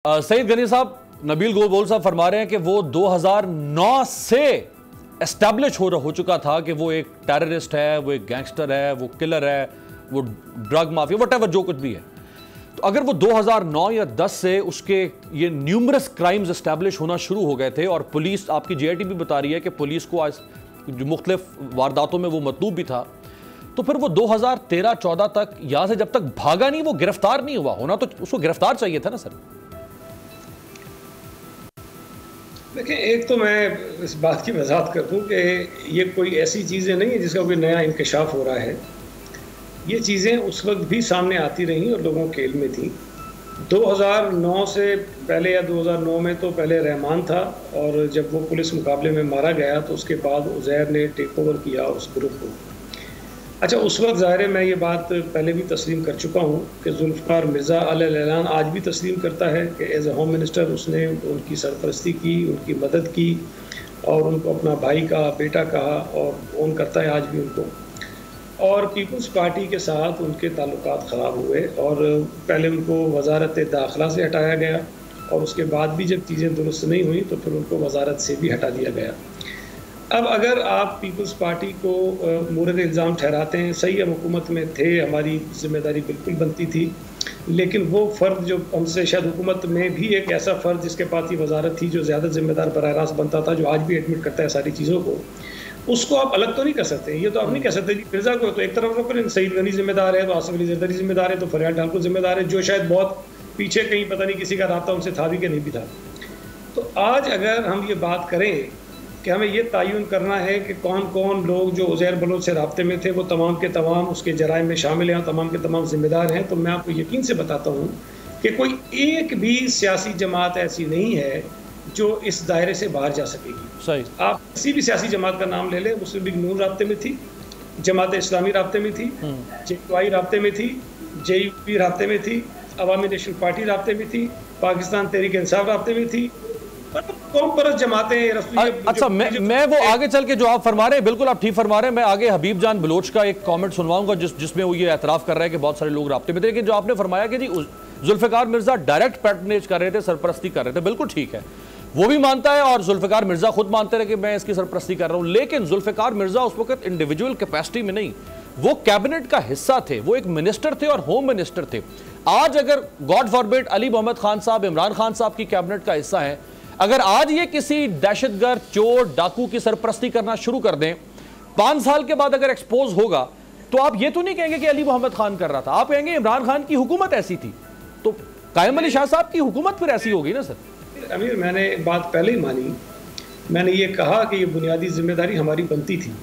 सईद गनी साहब, नबील गोल साहब फरमा रहे हैं कि वो 2009 से एस्टैब्लिश हो चुका था कि वो एक टेररिस्ट है, वो एक गैंगस्टर है, वो किलर है, वो ड्रग माफिया, व्हाटएवर जो कुछ भी है। तो अगर वो 2009 या 10 से उसके ये न्यूमरस क्राइम्स एस्टैब्लिश होना शुरू हो गए थे और पुलिस, आपकी जेआईटी भी बता रही है कि पुलिस को आज जो मुख्तलिफ वारदातों में वो मतलूब भी था, तो फिर वो 2013-14 तक यहां से जब तक भागा नहीं, वो गिरफ्तार नहीं हुआ। होना तो उसको गिरफ्तार चाहिए था ना सर। देखिए, एक तो मैं इस बात की वजाहत कर दूं कि ये कोई ऐसी चीज़ें नहीं है जिसका कोई नया इंकशाफ हो रहा है। ये चीज़ें उस वक्त भी सामने आती रहीं और लोगों के इल्म में थी। 2009 से पहले या 2009 में तो पहले रहमान था, और जब वो पुलिस मुकाबले में मारा गया तो उसके बाद उज़ैर ने टेक ओवर किया उस ग्रुप को। अच्छा, उस वक्त ज़ाहिर है मैं ये बात पहले भी तस्लीम कर चुका हूँ कि जुल्फ़िकार मिर्ज़ा अल-ऐलान आज भी तस्लीम करता है कि एज़ ए होम मिनिस्टर उसने उनकी सरपरस्ती की, उनकी मदद की और उनको अपना भाई का बेटा कहा और ओन करता है आज भी उनको। और पीपल्स पार्टी के साथ उनके ताल्लुकात ख़राब हुए और पहले उनको वज़ारत दाखिला से हटाया गया और उसके बाद भी जब चीज़ें दुरुस्त नहीं हुई तो फिर उनको वज़ारत से भी हटा दिया गया। अब अगर आप पीपल्स पार्टी को मुरद इल्ज़ाम ठहराते हैं, सही हम हुकूमत में थे, हमारी जिम्मेदारी बिल्कुल बनती थी, लेकिन वो फ़र्द जो हमसे शायद हुकूमत में भी एक ऐसा फ़र्द जिसके पास ये वजारत थी जो ज़्यादा जिम्मेदार बराह रास्त बनता था, जो आज भी एडमिट करता है सारी चीज़ों को, उसको आप अलग तो नहीं कर सकते। ये तो आप नहीं कह सकते कि मिर्ज़ा को तो एक तरफ रखो, सईद गनी जिम्मेदार है, तो आसिफ अली जरदारी जिम्मेदार है, तो फरियाद ठाकुर जिम्मेदार है, जो शायद बहुत पीछे कहीं पता नहीं किसी का राब्ता उनसे था भी कि नहीं भी था। तो आज अगर हम ये बात करें कि हमें ये तयन करना है कि कौन कौन लोग जो उज़ैर बलोच से राब्ते में थे वो तमाम के तमाम उसके जराइम में शामिल हैं, तमाम के तमाम जिम्मेदार हैं, तो मैं आपको यकीन से बताता हूँ कि कोई एक भी सियासी जमात ऐसी नहीं है जो इस दायरे से बाहर जा सकेगी। सही, आप किसी भी सियासी जमात का नाम ले लें, मुस्लिम लीग नून राब्ते में थी, जमात इस्लामी राब्ते में थी, जेयूआई राब्ते में थी, जेयूपी राब्ते में थी, अवामी नेशनल पार्टी राब्ते में थी, पाकिस्तान तहरीक इंसाफ राब्ते में थी। अच्छा, मैं वो आगे चल के जो आप फरमा रहे हैं, बिल्कुल आप ठीक फरमा रहे हैं। मैं आगे हबीब जान बलोच का एक कमेंट सुनवाऊंगा जिसमें वो ये एतराफ़ कर रहा है कि बहुत सारे लोग राब्ते में थे। लेकिन जो आपने फरमाया कि जी जुल्फ़िकार मिर्ज़ा डायरेक्ट पैट्रनेज कर रहे थे, सरपरस्ती कर रहे थे, बिल्कुल ठीक है, वो भी मानता है और जुल्फ़िकार मिर्ज़ा खुद मानते रहे कि मैं इसकी सरपरस्ती कर रहा हूँ। लेकिन जुल्फ़िकार मिर्ज़ा उस वक्त इंडिविजुअल कैपेसिटी में नहीं, वो कैबिनेट का हिस्सा थे, वो एक मिनिस्टर थे और होम मिनिस्टर थे। आज अगर गॉड फॉरबिड अली मोहम्मद खान साहब, इमरान खान साहब की कैबिनेट का हिस्सा है, अगर आज ये किसी दहशतगर्द, चोर, डाकू की सरपरस्ती करना शुरू कर दें, 5 साल के बाद अगर एक्सपोज होगा, तो आप ये तो नहीं कहेंगे कि अली मोहम्मद खान कर रहा था, आप कहेंगे इमरान खान की हुकूमत ऐसी थी, तो कायम अली शाह साहब की हुकूमत फिर ऐसी होगी ना सर। अमीर, मैंने एक बात पहले ही मानी, मैंने ये कहा कि ये बुनियादी जिम्मेदारी हमारी बनती थी,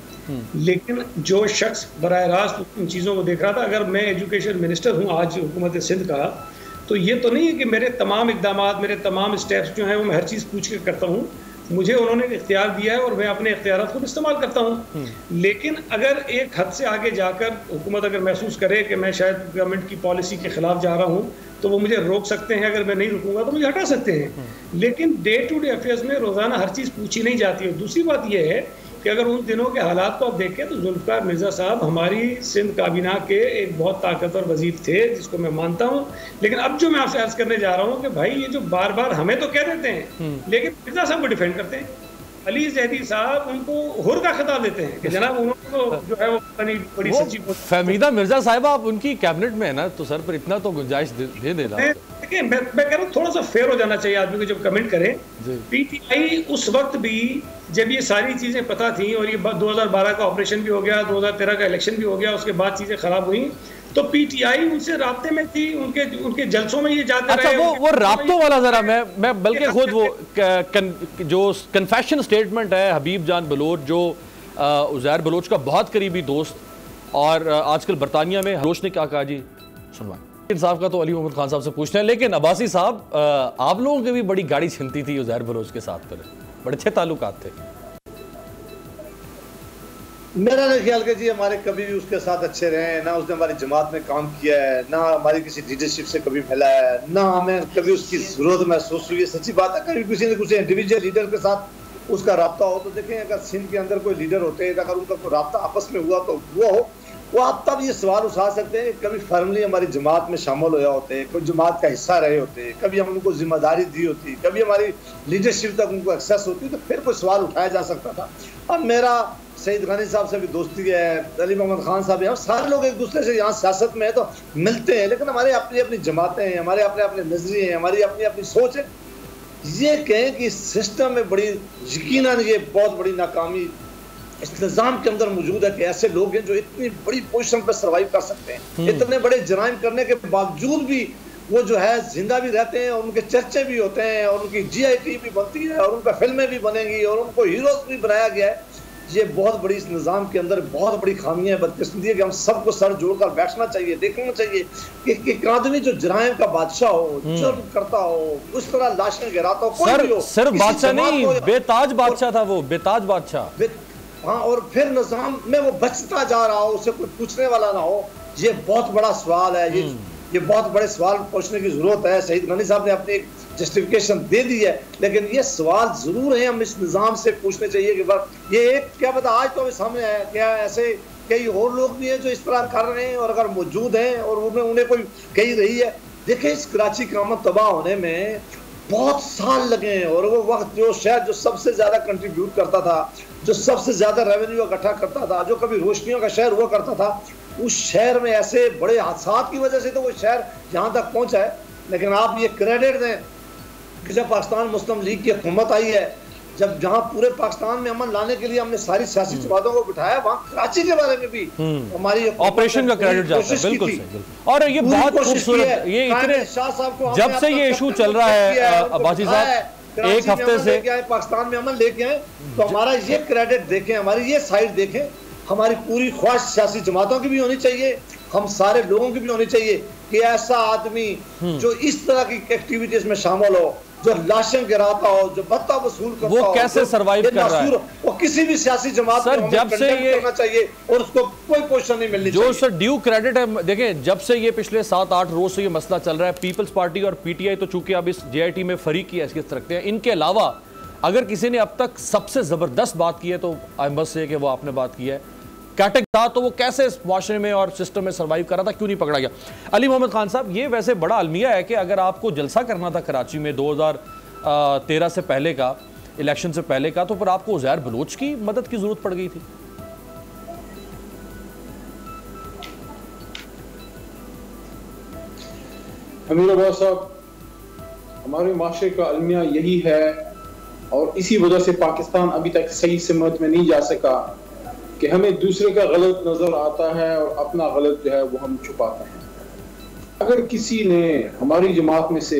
लेकिन जो शख्स बराह रास्त उन चीज़ों को देख रहा था, अगर मैं एजुकेशन मिनिस्टर हूँ आज हुकूमत सिंध का, तो ये तो नहीं है कि मेरे तमाम इक़दामात, मेरे तमाम स्टेप्स जो हैं वो मैं हर चीज़ पूछ के करता हूँ। मुझे उन्होंने इख्तियार दिया है और मैं अपने इख्तियारात को इस्तेमाल करता हूँ। लेकिन अगर एक हद से आगे जाकर हुकूमत अगर महसूस करे कि मैं शायद गवर्नमेंट की पॉलिसी के ख़िलाफ़ जा रहा हूँ, तो वो मुझे रोक सकते हैं। अगर मैं नहीं रुकूंगा तो मुझे हटा सकते हैं। लेकिन डे टू डे अफेयर्स में रोज़ाना हर चीज़ पूछी नहीं जाती है। दूसरी बात यह है कि अगर उन दिनों के हालात को आप देखें तो जुल्फ़िकार मिर्ज़ा साहब हमारी सिंध काबीना के एक बहुत ताकतवर वज़ीर थे, जिसको मैं मानता हूँ। लेकिन अब जो मैं आपसे अर्ज़ करने जा रहा हूँ कि भाई ये जो बार बार हमें तो कह देते हैं, लेकिन मिर्ज़ा साहब को डिफेंड करते हैं। अली ज़ैदी साहब उनको हुर का खिताब देते हैं कि जनाब उन्होंने तो जो है वो बड़ी सच्ची फहमीदा मिर्ज़ा साहिबा आप उनकी कैबिनेट में है ना, तो सर पर इतना तो गुंजाइश दे देना। देखिए, मैं कह रहा हूँ थोड़ा सा फेयर हो जाना चाहिए आदमी को जब कमेंट करे। पीटीआई उस वक्त भी जब ये सारी चीज़ें पता थी और ये 2012 का ऑपरेशन भी हो गया, 2013 का इलेक्शन भी हो गया, उसके बाद चीज़ें खराब हुई, तो पीटीआई उनसे राब्ते में थी, उनके जलसों में ये जाते रहे। अच्छा, वो राब्तों वाला जरा मैं बल्कि खुद वो जो कन्फेशन स्टेटमेंट है हबीब जान बलोच, जो उज़ैर बलोच का बहुत करीबी दोस्त और आजकल बरतानिया में, बलोच ने क्या कहा जी, सुनवाएं। साहब का तो अली मोहम्मद खान साहब से पूछते हैं, लेकिन अब्बासी साहब आप लोगों की भी बड़ी गाड़ी छिलती थी उज़ैर बलोच के साथ, पर बड़े अच्छे ताल्लुकात थे। मेरा नहीं ख्याल कि जी हमारे कभी भी उसके साथ अच्छे रहे हैं, ना उसने हमारी जमात में काम किया है, ना हमारी किसी लीडरशिप से कभी फैला है, ना हमें कभी उसकी जरूरत महसूस हुई है। सच्ची बात है, कभी किसी न किसी इंडिविजुअल लीडर के साथ उसका राब्ता हो तो देखें, अगर सिंध के अंदर कोई लीडर होते हैं, अगर उनका कोई राब्ता आपस में हुआ तो वो हो, वो आप तब ये सवाल उठा सकते हैं कि कभी फर्मली हमारी जमात में शामिल होया होते, कोई जमात का हिस्सा रहे होते, कभी हम उनको जिम्मेदारी दी होती, कभी हमारी लीडरशिप तक उनको एक्सेस होती, तो फिर कोई सवाल उठाया जा सकता था। अब मेरा सईद गनी साहब से भी दोस्ती है, अली मोहम्मद खान साहब है, हम सारे लोग एक दूसरे से यहाँ सियासत में है तो मिलते हैं, लेकिन हमारे अपनी अपनी जमातें हैं, हमारे अपने अपने नजरिए हैं, हमारी अपनी अपनी सोच है। ये कहें कि सिस्टम में बड़ी यकीनन ये बहुत बड़ी नाकामी इस निज़ाम के अंदर मौजूद है कि ऐसे लोग हैं जो इतनी बड़ी पोजीशन पर सर्वाइव कर सकते हैं, इतने बड़े जराइम करने के बावजूद भी वो जो है जिंदा भी रहते हैं, और उनके चर्चे भी होते हैं, और उनकी GIT भी बनती है, और उनका फिल्में भी बनेंगी, और उनको हीरोज भी बनाया गया है। ये बहुत बड़ी इस निज़ाम के अंदर बहुत बड़ी खामी है, बदकिस्मती है कि हम सबको सर जोड़कर बैठना चाहिए, देखना चाहिए कि एक आदमी जो जराइम का बादशाह हो, जुर्म करता हो, उस तरह लाशें गिराता हो, कोई भी हो, सिर्फ बादशाह नहीं, बेताज बादशाह था वो, बेताज बादशाह। हाँ, और फिर निज़ाम में वो बचता जा रहा हो, उसे कोई पूछने वाला ना हो, ये बहुत बड़ा सवाल है। ये बहुत बड़े सवाल पूछने की जरूरत है। सईद गनी साहब ने अपनी एक जस्टिफिकेशन दे दी है, लेकिन ये सवाल जरूर है हम इस निज़ाम से पूछने चाहिए कि ये एक क्या पता आज तो सामने आया, क्या ऐसे कई और लोग भी हैं जो इस तरह कर रहे हैं, और अगर मौजूद हैं और उन्हें कोई कही रही है। देखिए, इस कराची का अमन तबाह होने में बहुत साल लगे हैं, और वो वक्त जो शहर जो सबसे ज्यादा कंट्रीब्यूट करता था, जो सबसे ज्यादा रेवेन्यू इकट्ठा करता था, जो कभी रोशनियों का शहर हुआ करता था, उस शहर में ऐसे बड़े हादसा की वजह से तो वो शहर यहाँ तक पहुंचा है। लेकिन आप ये क्रेडिट दें कि जब पाकिस्तान मुस्लिम लीग की हुकूमत आई है, जब जहाँ पूरे पाकिस्तान में अमन लाने के लिए हमने सारी सियासी जमातों को बिठाया, वहाँ कराची के बारे में भी हमारी ऑपरेशन का क्रेडिट जाता है। बिल्कुल। और ये बहुत खूबसूरत, ये इतने जब से ये इशू चल रहा है अब्बासी साहब, एक हफ्ते से पाकिस्तान में अमन लेके आए, तो हमारा ये क्रेडिट देखें, हमारी ये साइड देखें, हमारी पूरी ख्वाहिश सियासी जमातों की भी होनी चाहिए, हम सारे लोगों की भी होनी चाहिए कि ऐसा आदमी जो इस तरह की एक्टिविटीज में शामिल हो, जो लाशें गिराता हो, जो भत्ता वसूल करता हो, वो कैसे सरवाइव कर रहा है, वो किसी भी सियासी जमात सर जब से ये करना चाहिए और उसको कोई पोजीशन नहीं मिलनी चाहिए। जो सर ड्यू क्रेडिट है, देखें जब से ये पिछले 7-8 रोज से ये मसला चल रहा है, पीपल्स पार्टी और PTI तो चूंकि अब इस JIT में फरीक की हैसियत रखते हैं, इनके अलावा अगर किसी ने अब तक सबसे जबरदस्त बात की है तो आई मस्ट से कि वो आपने बात की है। कैटेक था तो वो कैसे इस माशरे में और सिस्टम में सर्वाइव कर रहा था, क्यों नहीं पकड़ा गया। अली मोहम्मद खान साहब, ये वैसे बड़ा अलमिया है कि अगर आपको जलसा करना था कराची में 2013 से पहले का, इलेक्शन से पहले का, तो फिर आपको उज़ैर बलोच की मदद की जरूरत पड़ गई थी। अमीर अब्बास साहब, हमारे माशरे का अलमिया यही है, और इसी वजह से पाकिस्तान अभी तक सही सिमत में नहीं जा सका कि हमें दूसरे का गलत नजर आता है और अपना गलत जो है वो हम छुपाते हैं। अगर किसी ने हमारी जमात में से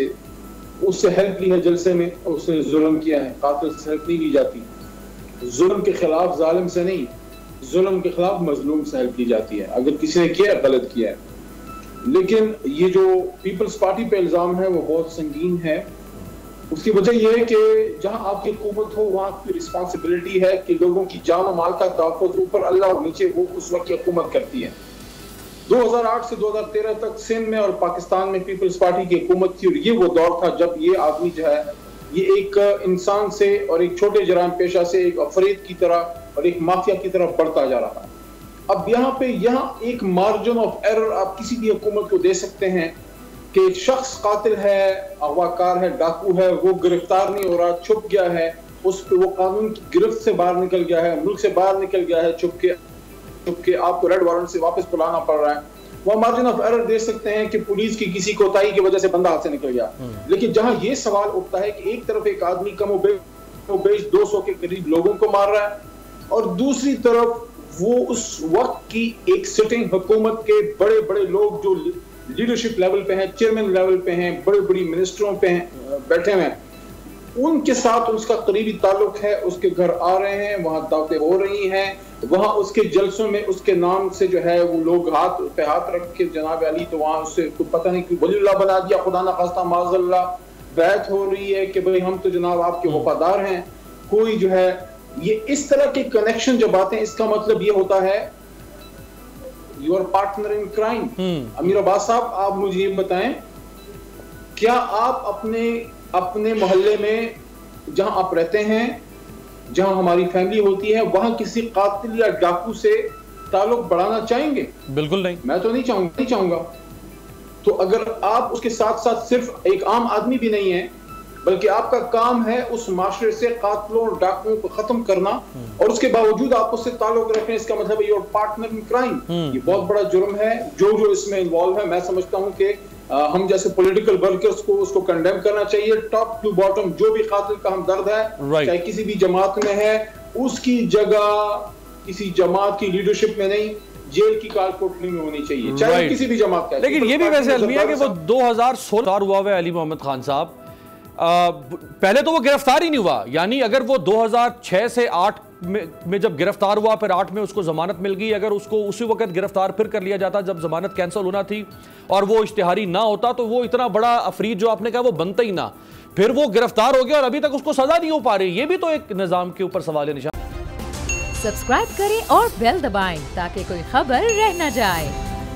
उससे हेल्प ली है जलसे में, उसने जुल्म किया है, कातिल से हेल्प नहीं ली जाती। जुल्म के खिलाफ जालिम से नहीं, जुल्म के खिलाफ मजलूम से हेल्प ली जाती है अगर किसी ने किया गलत किया है। लेकिन ये जो पीपल्स पार्टी पे इल्जाम है वो बहुत संगीन है। उसकी वजह यह है कि जहां आपकी हुकूमत हो वहां की रिस्पॉन्सिबिलिटी है कि लोगों की जान और माल का तहफ़्फ़ुज़ ऊपर अल्लाह और नीचे वो उस वक्त की हुकूमत करती है। 2008 से 2013 तक सिंध में और पाकिस्तान में पीपल्स पार्टी की हुकूमत थी, और ये वो दौर था जब ये आदमी जो है ये एक इंसान से और एक छोटे जराम पेशा से एक अफरीद की तरह और एक माफिया की तरफ बढ़ता जा रहा था। अब यहाँ एक मार्जिन ऑफ एरर आप किसी भी हुकूमत को दे सकते हैं कि एक शख्स कातिल है, अगवाकार है, डाकू है, वो गिरफ्तार नहीं हो रहा, छुप गया है, उस पे वो कानून की गिरफ्त से बाहर निकल गया है, मुल्क से बाहर निकल गया है, छुप के आपको रेड वारंट से वापस बुलाना पड़ रहा है। वो मार्जिन ऑफ एरर दे सकते हैं कि पुलिस की किसी कोताही की वजह से बंदा हाथ से निकल गया। लेकिन जहां ये सवाल उठता है कि एक तरफ एक आदमी कमोबेश 200 के करीब लोगों को मार रहा है, और दूसरी तरफ वो उस वक्त की एक सिटिंग हुकूमत के बड़े बड़े लोग जो लीडरशिप लेवल पे हैं, चेयरमैन लेवल पे हैं, बड़े बड़ी मिनिस्टरों पे हैं, बैठे हुए हैं, उनके साथ उसका करीबी ताल्लुक है, उसके घर आ रहे हैं, वहां दावतें हो रही हैं, वहां उसके जलसों में उसके नाम से जो है वो लोग हाथ पे हाथ रख के जनाब अली, तो वहां उससे तो पता नहीं क्यों वलीउल्लाह बना दिया, खुदा ना खास्ता माज़अल्लाह, बैत हो रही है कि भाई हम तो जनाब आपके वफादार हैं। कोई जो है ये इस तरह के कनेक्शन जब आते हैं, इसका मतलब ये होता है योर पार्टनर इन क्राइम। अमीर अब्बास साहब, आप मुझे ये बताएं, क्या आप अपने मोहल्ले में जहां आप रहते हैं, जहां हमारी फैमिली होती है, वहां किसी कातिल या डाकू से ताल्लुक बढ़ाना चाहेंगे? बिल्कुल नहीं, मैं तो नहीं चाहूंगा। तो अगर आप उसके साथ साथ सिर्फ एक आम आदमी भी नहीं है, बल्कि आपका काम है उस माशरे से कातलों और डाकुओं को खत्म करना, और उसके बावजूद आप उससे ताल्लुक रखें, इसका मतलब है योर पार्टनर इन क्राइम। ये बहुत बड़ा जुर्म है। जो इसमें इन्वॉल्व है, मैं समझता हूं कि हम जैसे पॉलिटिकल वर्कर्स को उसको कंडेम करना चाहिए, टॉप टू बॉटम। जो भी कातिल का हमदर्द है, चाहे किसी भी जमात में है, उसकी जगह किसी जमात की लीडरशिप में नहीं, जेल की काल कोठरी में होनी चाहिए, चाहे किसी भी जमात का। लेकिन ये भी वैसे अलमिया कि वो 2016 हुआ है अली मोहम्मद खान साहब, पहले तो वो गिरफ्तार ही नहीं हुआ। यानी अगर वो 2006 से 8 में जब गिरफ्तार हुआ, फिर 8 में उसको जमानत मिल गई, अगर उसको उसी वक्त गिरफ्तार फिर कर लिया जाता जब जमानत कैंसिल होना थी और वो इश्तिहारी ना होता, तो वो इतना बड़ा अफरीद जो आपने कहा वो बनता ही ना। फिर वो गिरफ्तार हो गया और अभी तक उसको सजा नहीं हो पा रही। ये भी तो एक निजाम के ऊपर सवाल निशान। सब्सक्राइब करें और बेल दबाएं ताकि कोई खबर रह न जाए।